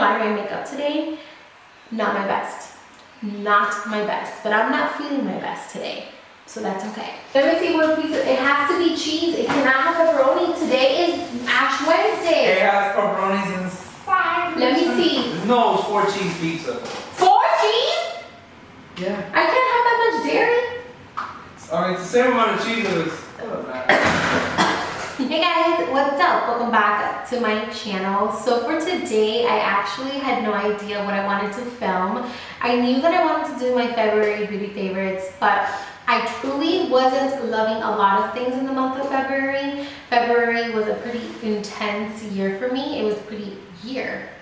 lie, my makeup today, not my best. Not my best, but I'm not feeling my best today. So that's okay. Let me see what pizza. It has to be cheese. It cannot have pepperoni. Today is Ash Wednesday. It has pepperonis inside. Let me see. No, it's 4 cheese pizza. 4 cheese? Yeah. I can't have that much dairy. It's the same amount of cheese as Hey guys, what's up? Welcome back to my channel. So for today, I actually had no idea what I wanted to film. I knew that I wanted to do my February beauty favorites, but I truly wasn't loving a lot of things in the month of February. February was a pretty intense year for me. It was a pretty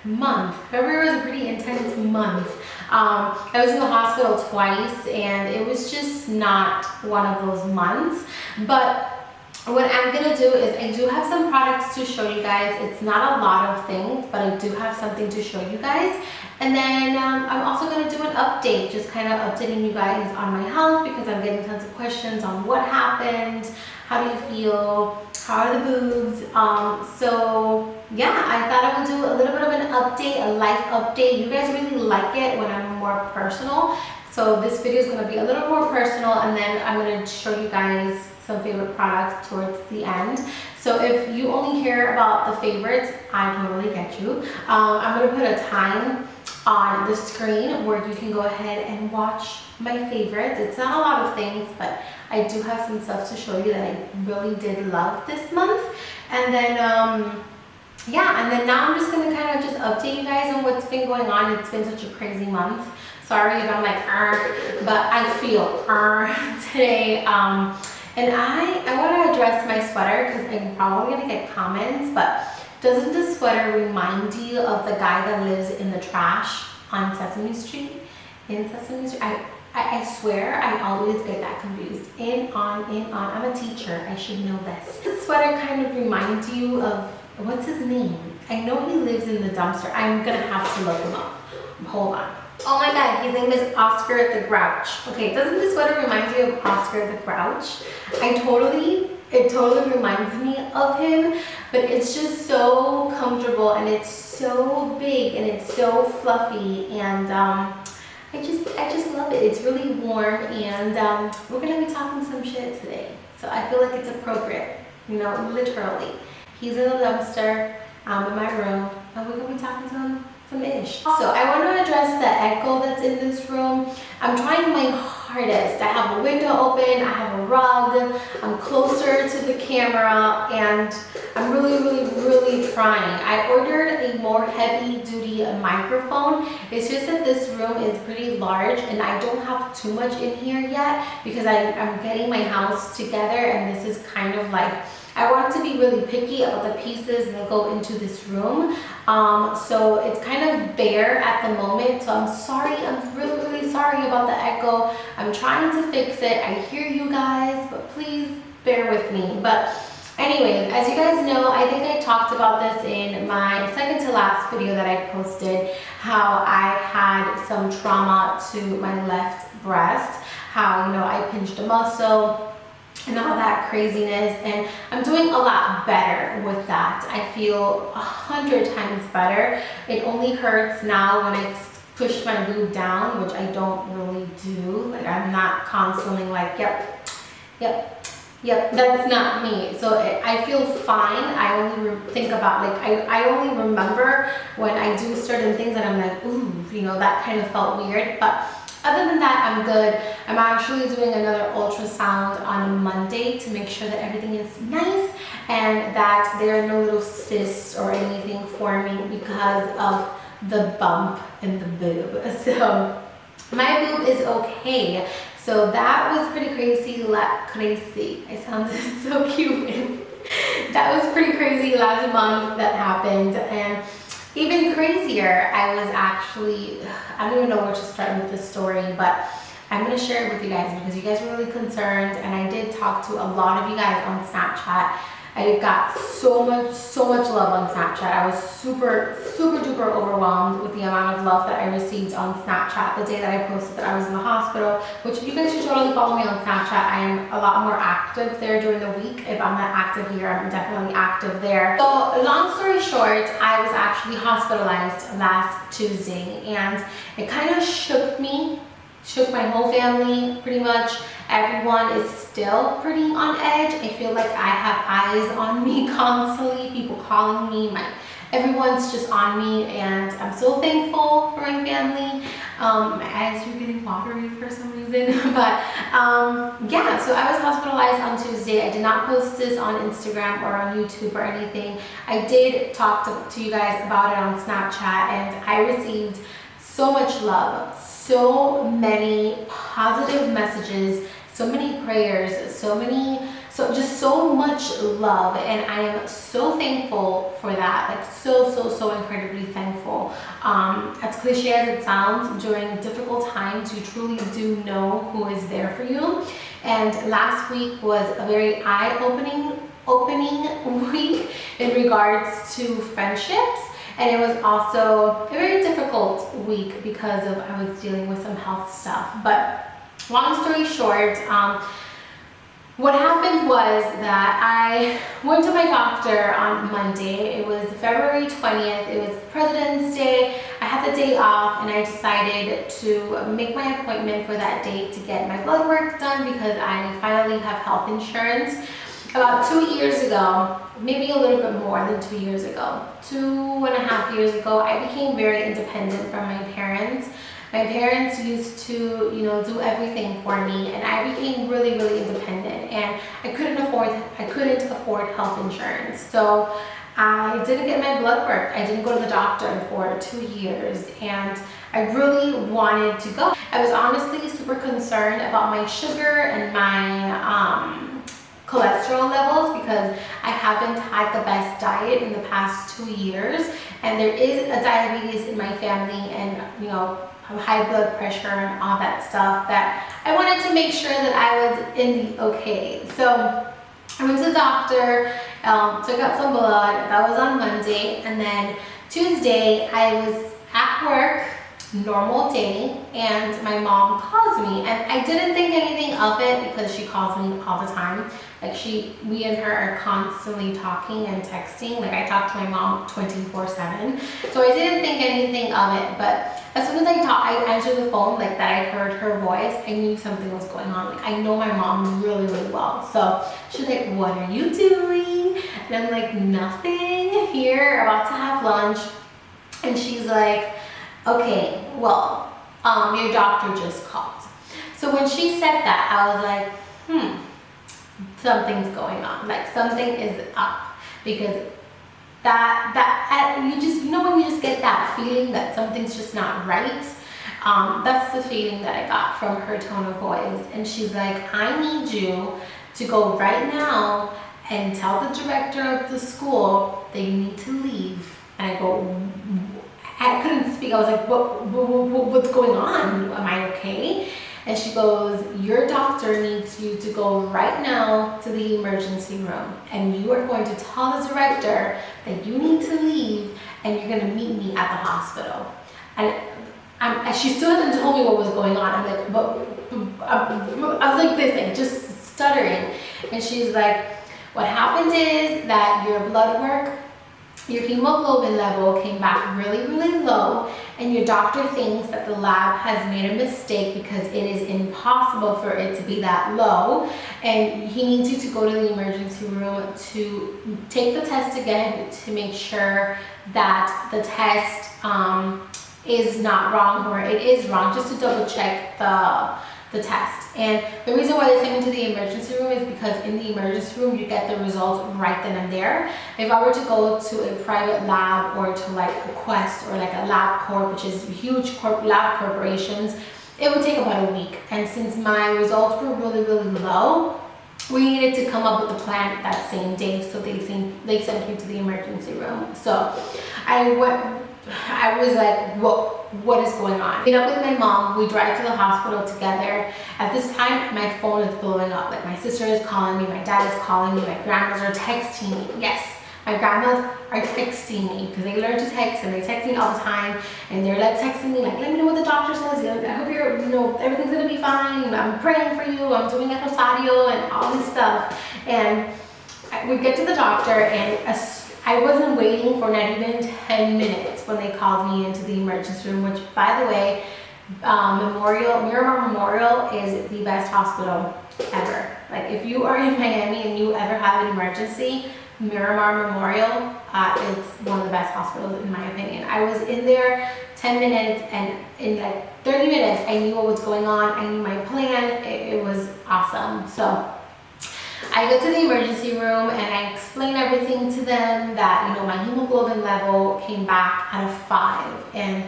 month. February was a pretty intense month. I was in the hospital twice and it was just not one of those months. But what I'm gonna do is I do have some products to show you guys. It's not a lot of things, but I do have something to show you guys. And then I'm also gonna do an update, just kind of updating you guys on my health because I'm getting tons of questions on what happened, how do you feel, how are the boobs. So yeah, I thought I would do a little bit of an update, a life update. You guys really like it when I'm more personal. So this video is gonna be a little more personal, and then I'm gonna show you guys some favorite products towards the end. So if you only care about the favorites, I totally get you. I'm gonna put a time on the screen where you can go ahead and watch my favorites. It's not a lot of things, but I do have some stuff to show you that I really did love this month. And then, yeah, and then now I'm just gonna kind of just update you guys on what's been going on. It's been such a crazy month. Sorry if I'm like, but I feel today. And I want to address my sweater because I'm probably going to get comments, but doesn't the sweater remind you of the guy that lives in the trash on Sesame Street? In Sesame Street? I swear I always get that confused. In, on. I'm a teacher. I should know this. This sweater kind of reminds you of, what's his name? I know he lives in the dumpster. I'm going to have to look him up. Hold on. Oh my god, his name is Oscar the Grouch. Okay, doesn't this sweater remind you of Oscar the Grouch? It totally reminds me of him, but it's just so comfortable and it's so big and it's so fluffy, and I just love it. It's really warm, and we're gonna be talking some shit today. So I feel like it's appropriate, you know, literally. He's in the dumpster, I'm in my room, and we're gonna be talking to him some ish. So I want to address the echo that's in this room. I'm trying my hardest. I have a window open, I have a rug, I'm closer to the camera, and I'm really trying. I ordered a more heavy duty microphone. It's just that this room is pretty large and I don't have too much in here yet because I'm getting my house together, and this is kind of like, I want to be really picky about the pieces that go into this room. So it's kind of bare at the moment. So I'm sorry, I'm really sorry about the echo. I'm trying to fix it. I hear you guys, but please bear with me. But anyways, as you guys know, I think I talked about this in my second to last video that I posted, how I had some trauma to my left breast, how, you know, I pinched a muscle, and all that craziness, and I'm doing a lot better with that. I feel 100 times better. It only hurts now when I push my boob down, which I don't really do. Like, I'm not constantly like, yep, that's not me. So I feel fine. I only think about, like, I only remember when I do certain things and I'm like, ooh, you know, that kind of felt weird. But other than that, I'm good. I'm actually doing another ultrasound on Monday to make sure that everything is nice and that there are no little cysts or anything forming because of the bump in the boob. So my boob is okay. So that was pretty crazy. I sounded so cute. That was pretty crazy last month that happened. And even crazier, I was actually, I don't even know where to start with this story, but I'm going to share it with you guys because you guys were really concerned, and I did talk to a lot of you guys on Snapchat. I got so much love on Snapchat. I was super duper overwhelmed overwhelmed with the amount of love that I received on Snapchat the day that I posted that I was in the hospital, which you guys should totally follow me on Snapchat. I am a lot more active there during the week. If I'm not active here, I'm definitely active there. So long story short, I was actually hospitalized last Tuesday, and it kind of shook me, shook my whole family pretty much. Everyone is still pretty on edge. I feel like I have eyes on me constantly, people calling me, everyone's just on me, and I'm so thankful for my family. My eyes are getting watery for some reason, but yeah, so I was hospitalized on Tuesday. I did not post this on Instagram or on YouTube or anything. I did talk to you guys about it on Snapchat, and I received so much love, so many positive messages, so many prayers, just so much love, and I am so thankful for that. Like so incredibly thankful. As cliche as it sounds, during difficult times, you truly do know who is there for you. And last week was a very eye-opening week in regards to friendships. And it was also a very difficult week because of I was dealing with some health stuff. But long story short, what happened was that I went to my doctor on Monday. It was February 20th. It was President's Day. I had the day off, and I decided to make my appointment for that day to get my blood work done because I finally have health insurance. About 2 years ago, maybe a little bit more than 2 years ago, 2.5 years ago, I became very independent from my parents. My parents used to, do everything for me, and I became really independent, and I couldn't afford health insurance. So I didn't get my blood work. I didn't go to the doctor for 2 years, and I really wanted to go. I was honestly super concerned about my sugar and my cholesterol levels because I haven't had the best diet in the past 2 years, and there is a diabetes in my family, and high blood pressure and all that stuff, that I wanted to make sure that I was in the okay. So I went to the doctor, took out some blood. That was on Monday, and then Tuesday I was at work, normal day, and my mom calls me, and I didn't think anything of it because she calls me all the time. Like we and her are constantly talking and texting. Like I talk to my mom 24/7, so I didn't think anything of it. But as soon as I answered the phone, like that I heard her voice, I knew something was going on. Like I know my mom really well. So she's like, "What are you doing?" And I'm like, "Nothing, here, about to have lunch." And she's like, "Okay, well, your doctor just called." So when she said that, I was like, something's going on. Like something is up, because you just, when you just get that feeling that something's just not right. That's the feeling that I got from her tone of voice. And she's like, "I need you to go right now and tell the director of the school that you need to leave." And I go, I couldn't speak. I was like, what's going on? Am I okay? And she goes, "Your doctor needs you to go right now to the emergency room, and you are going to tell the director that you need to leave, and you're going to meet me at the hospital." And she still hasn't told me what was going on. I'm like, I was like this, like just stuttering. And she's like, "What happened is that your blood work, your hemoglobin level came back really low, and your doctor thinks that the lab has made a mistake because it is impossible for it to be that low, and he needs you to go to the emergency room to take the test again to make sure that the test is not wrong, or it is wrong, just to double check the test." And the reason why they sent me to the emergency room is because in the emergency room you get the results right then and there. If I were to go to a private lab, or to like a Quest or like a LabCorp, which is huge lab corporations, it would take about a week. And since my results were really low, we needed to come up with a plan that same day, so they sent me to the emergency room. So I was like, what is going on? I meet up with my mom, we drive to the hospital together. At this time, my phone is blowing up. Like my sister is calling me, my dad is calling me, my grandmas are texting me. Yes, My grandmas are texting me because they learn to text, and they text me all the time, and they're like texting me like, let me know what the doctor says. I hope you're, everything's gonna be fine. I'm praying for you. I'm doing a rosario and all this stuff. And we get to the doctor, and I wasn't waiting for not even 10 minutes when they called me into the emergency room, which, by the way, Miramar Memorial is the best hospital ever. Like, if you are in Miami and you ever have an emergency, Miramar Memorial is one of the best hospitals in my opinion. I was in there 10 minutes, and in like 30 minutes I knew what was going on. I knew my plan. It was awesome. So I go to the emergency room and I explain everything to them, that my hemoglobin level came back out of 5. And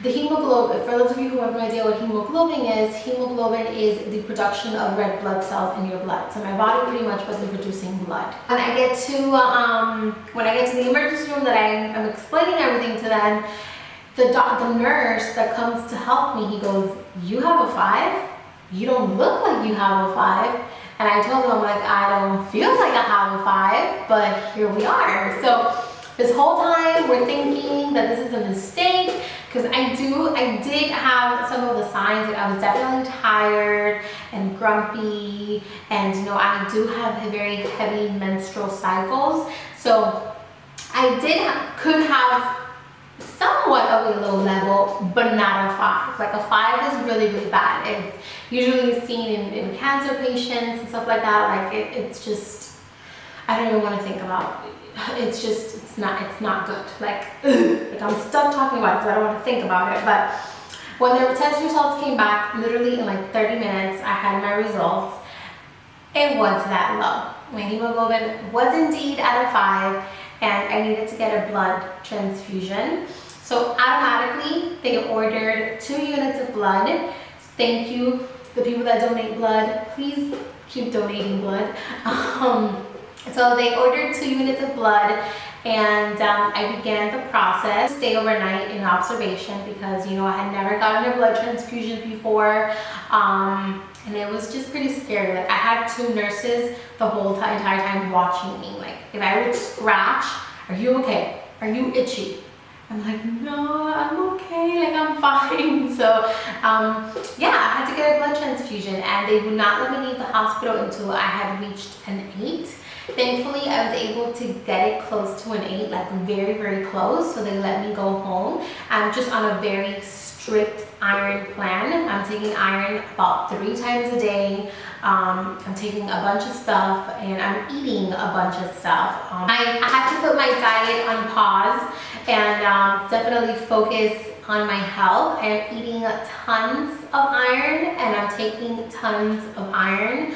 the hemoglobin, for those of you who have no idea what hemoglobin is the production of red blood cells in your blood. So my body pretty much wasn't producing blood. When I get to the emergency room, that I'm explaining everything to them, the nurse that comes to help me, he goes, "You have a 5? You don't look like you have a 5." And I told him, I'm like, I don't feel like I have a 5, but here we are. So this whole time we're thinking that this is a mistake, because I did have some of the signs. Like, I was definitely tired and grumpy, and I do have very heavy menstrual cycles. So I could have somewhat of a low level, but not a 5. Like, a 5 is really, really bad. It's usually seen in cancer patients and stuff like that. Like, it's just, I don't even want to think about it. It's not good. Like I'm stuck talking about it because I don't want to think about it. But when the test results came back, literally in like 30 minutes, I had my results. It was that low. My hemoglobin was indeed at a 5, and I needed to get a blood transfusion. So automatically they ordered 2 units of blood. Thank you, the people that donate blood. Please keep donating blood. So they ordered 2 units of blood, and I began the process. Stay overnight in observation because I had never gotten a blood transfusion before, and it was just pretty scary. Like, I had 2 nurses the whole entire time watching me. Like, if I would scratch, "Are you okay? Are you itchy?" I'm like, "No, I'm okay, like I'm fine." So yeah, I had to get a blood transfusion, and they would not let me leave the hospital until I had reached an 8. Thankfully, I was able to get it close to an 8, like very, very close. So they let me go home. I'm just on a very strict iron plan. I'm taking iron about 3 times a day. I'm taking a bunch of stuff, and I'm eating a bunch of stuff. I had to put my diet on pause and definitely focus on my health. I'm eating tons of iron, and I'm taking tons of iron.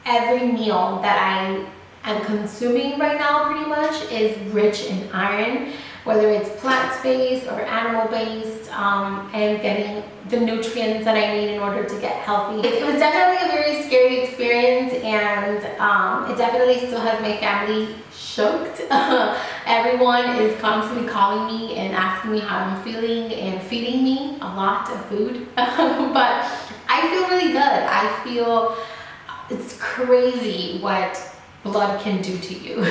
Every meal that I am consuming right now pretty much is rich in iron, whether it's plant-based or animal-based. I'm getting the nutrients that I need in order to get healthy. It was definitely a very scary experience, and it definitely still has my family shocked. Everyone is constantly calling me and asking me how I'm feeling and feeding me a lot of food. But I feel really good. I feel it's crazy what blood can do to you.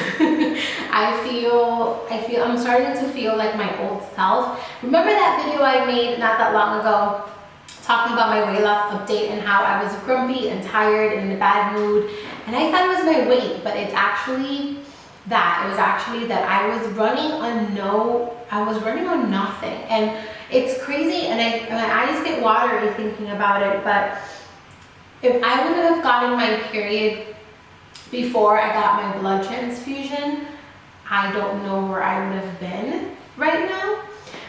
I'm starting to feel like my old self. Remember that video I made not that long ago talking about my weight loss update and how I was grumpy and tired and in a bad mood? And I thought it was my weight, but it's actually that. It was actually that I was running on nothing. And it's crazy, and my eyes get watery thinking about it, but if I would have gotten my period before I got my blood transfusion, I don't know where I would have been right now,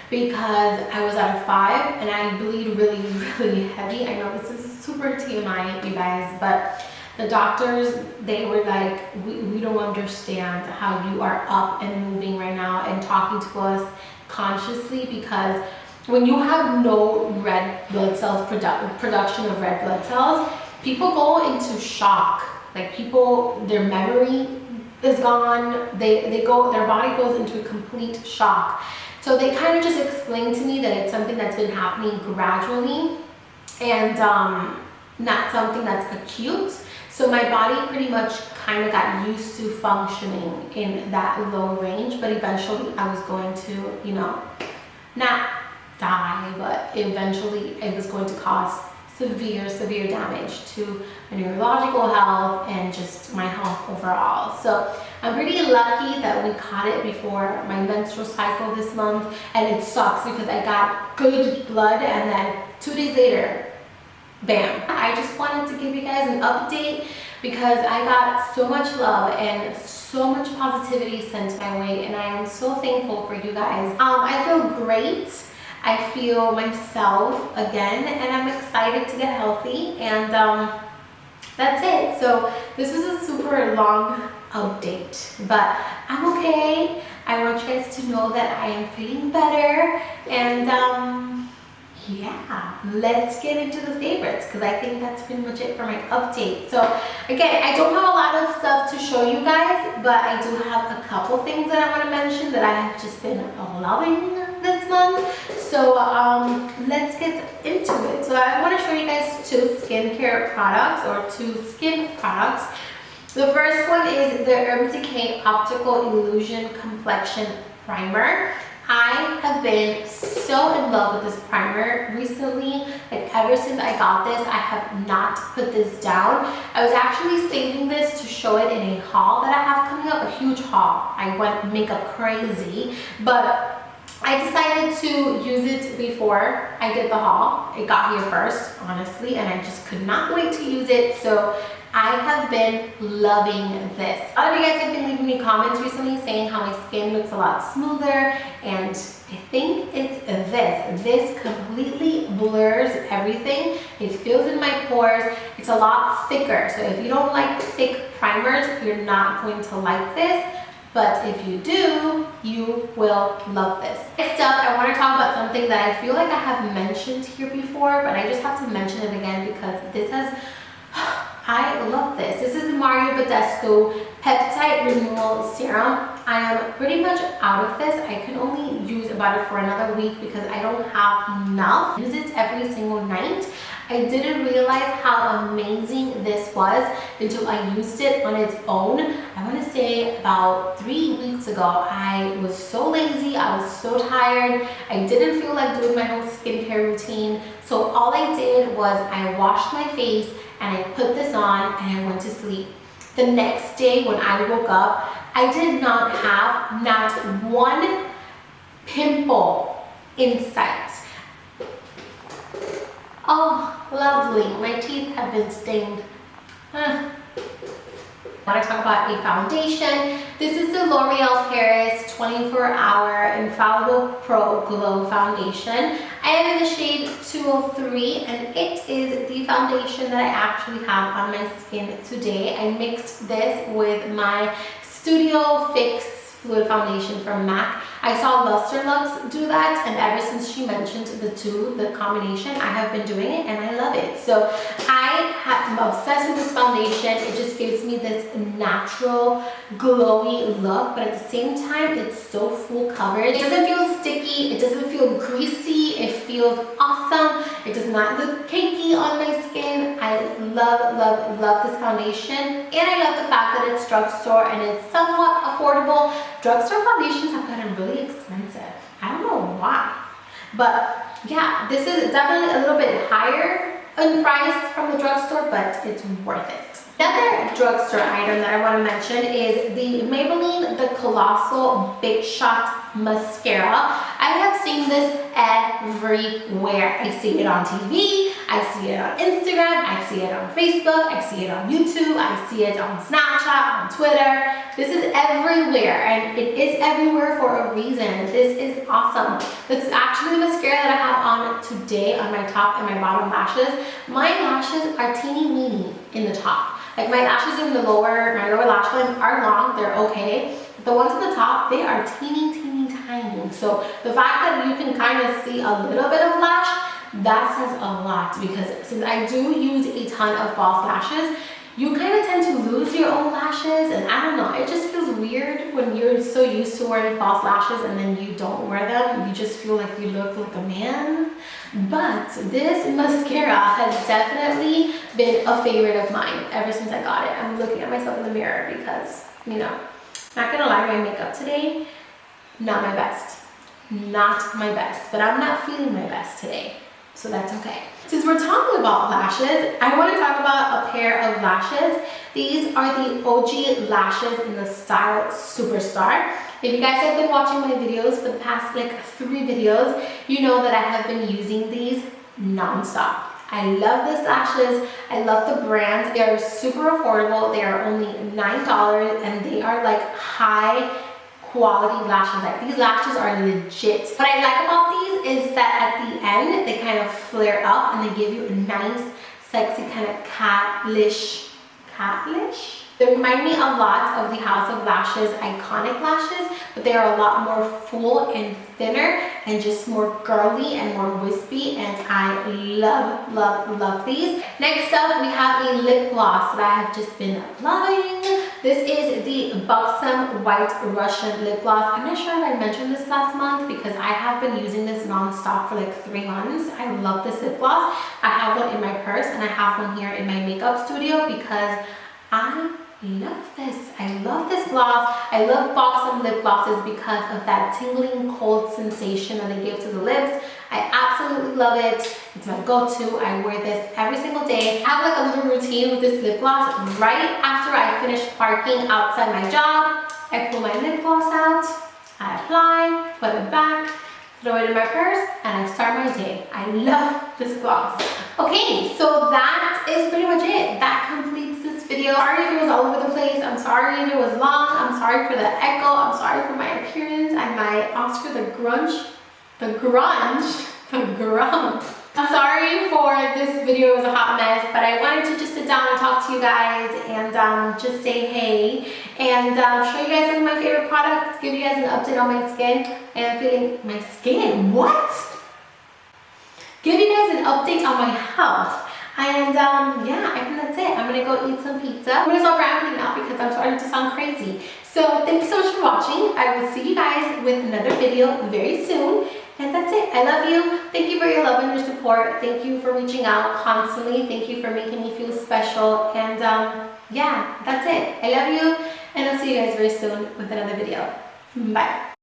because I was at a 5 and I bleed really, really heavy. I know this is super TMI, you guys, but the doctors, they were like, we don't understand how you are up and moving right now and talking to us consciously, because when you have no red blood cells, production of red blood cells, people go into shock. Like, people, their memory is gone. Their body goes into a complete shock. So they kind of just explained to me that it's something that's been happening gradually, and not something that's acute. So my body pretty much kind of got used to functioning in that low range, but eventually I was going to, you know, not die, but eventually it was going to cause severe damage to my neurological health and just my health overall. So I'm pretty lucky that we caught it before my menstrual cycle this month, and it sucks because I got good blood and then 2 days later, bam. I just wanted to give you guys an update because I got so much love and so much positivity sent my way, and I am so thankful for you guys. I feel great. I feel myself again, and I'm excited to get healthy, and that's it. So this was a super long update, but I'm okay. I want you guys to know that I am feeling better, and yeah, let's get into the favorites because I think that's pretty much it for my update. So again, I don't have a lot of stuff to show you guys, but I do have a couple things that I want to mention that I have just been loving this month. So let's get into it. So I want to show you guys 2 skincare products, or 2 skin products. The first one is the Decay Optical Illusion Complexion Primer. I have been so in love with this primer recently. Like ever since I got this, I have not put this down. I was actually saving this to show it in a haul that I have coming up, a huge haul. I went makeup crazy, but I decided to use it before I did the haul. It got here first, honestly, and I just could not wait to use it. So I have been loving this. A lot of you guys have been leaving me comments recently saying how my skin looks a lot smoother, and I think it's this. This completely blurs everything. It fills in my pores. It's a lot thicker. So if you don't like thick primers, you're not going to like this. But if you do, you will love this. Next up, I want to talk about something that I feel like I have mentioned here before, but I just have to mention it again because this has, I love this. This is the Bedescu Peptide Renewal Serum. I am pretty much out of this. I can only use about it for another week because I don't have enough. I use it every single night. I didn't realize how amazing this was until I used it on its own. I want to say about 3 weeks ago. I was so lazy, I was so tired, I didn't feel like doing my whole skincare routine. So all I did was I washed my face and I put this on and I went to sleep. The next day when I woke up, I did not have not one pimple in sight. Oh, lovely. My teeth have been stained. I want to talk about a foundation. This is the L'Oreal Paris 24-Hour Infallible Pro Glow Foundation. I am in the shade 203, and it is the foundation that I actually have on my skin today. I mixed this with my Studio Fix Fluid Foundation from MAC. I saw Luster Loves do that, and ever since she mentioned the combination, I have been doing it and I love it. So I'm obsessed with this foundation. It just gives me this natural, glowy look, but at the same time, it's so full coverage. It doesn't feel sticky, it doesn't feel greasy, it feels awesome. It does not look cakey on my skin. I love this foundation, and I love the fact that it's drugstore and it's somewhat affordable. Drugstore foundations have gotten really expensive. I don't know why, but yeah, this is definitely a little bit higher in price from the drugstore, but it's worth it. Another drugstore item that I want to mention is the Maybelline the Colossal Big Shot Mascara. I have seen this everywhere. I see it on TV, I see it on Instagram, I see it on Facebook, I see it on YouTube, I see it on Snapchat, on Twitter. This is everywhere, and it is everywhere for a reason. This is awesome. This is actually the mascara that I have on today on my top and my bottom lashes. My lashes are teeny weeny in the top. Like my lashes in my lower lash line are long, they're okay. The ones at the top, they are teeny tiny. So the fact that you can kind of see a little bit of lash, that says a lot, because since I do use a ton of false lashes, you kind of tend to lose your own lashes, and I don't know, it just feels weird when you're so used to wearing false lashes and then you don't wear them. You just feel like you look like a man. But this mascara has definitely been a favorite of mine ever since I got it. I'm looking at myself in the mirror because, you know, not gonna lie, my makeup today, not my best. Not my best, but I'm not feeling my best today, so that's okay. Since we're talking about lashes, I want to talk about a pair of lashes. These are the OG lashes in the style Superstar. If you guys have been watching my videos for the past like 3 videos, you know that I have been using these non-stop. I love these lashes. I love the brand. They are super affordable. They are only $9 and they are like high quality lashes. Like these lashes are legit. What I like about these is that at the end they kind of flare up and they give you a nice sexy kind of catlish. They remind me a lot of the House of Lashes Iconic lashes, but they are a lot more full and thinner and just more girly and more wispy, and I love, love, love these. Next up, we have a lip gloss that I have just been loving. This is the Buxom White Russian Lip Gloss. I'm not sure if I mentioned this last month because I have been using this non-stop for like 3 months. I love this lip gloss. I have one in my purse and I have one here in my makeup studio because I love this. I love this gloss. I love Buxom lip glosses because of that tingling cold sensation that they give to the lips. I absolutely love it. It's my go-to. I wear this every single day. I have like a little routine with this lip gloss. Right after I finish parking outside my job, I pull my lip gloss out, I apply, put it back, throw it in my purse, and I start my day. I love this gloss. Okay, so that is pretty much it. That completes this video. Sorry if it was all over the place. I'm sorry if it was long. I'm sorry for the echo. I'm sorry for my appearance and my Oscar the grunge. I'm sorry for this video. It was a hot mess, but I wanted to just sit down and talk to you guys and just say hey and show you guys some of my favorite products, give you guys an update on my skin. And I'm feeling my skin. What? Give you guys an update on my health. And yeah, I think that's it. I'm gonna go eat some pizza. I'm gonna stop rambling now because I'm starting to sound crazy. So thank you so much for watching. I will see you guys with another video very soon. And that's it. I love you. Thank you for your love and your support. Thank you for reaching out constantly. Thank you for making me feel special. And yeah, that's it. I love you. And I'll see you guys very soon with another video. Bye.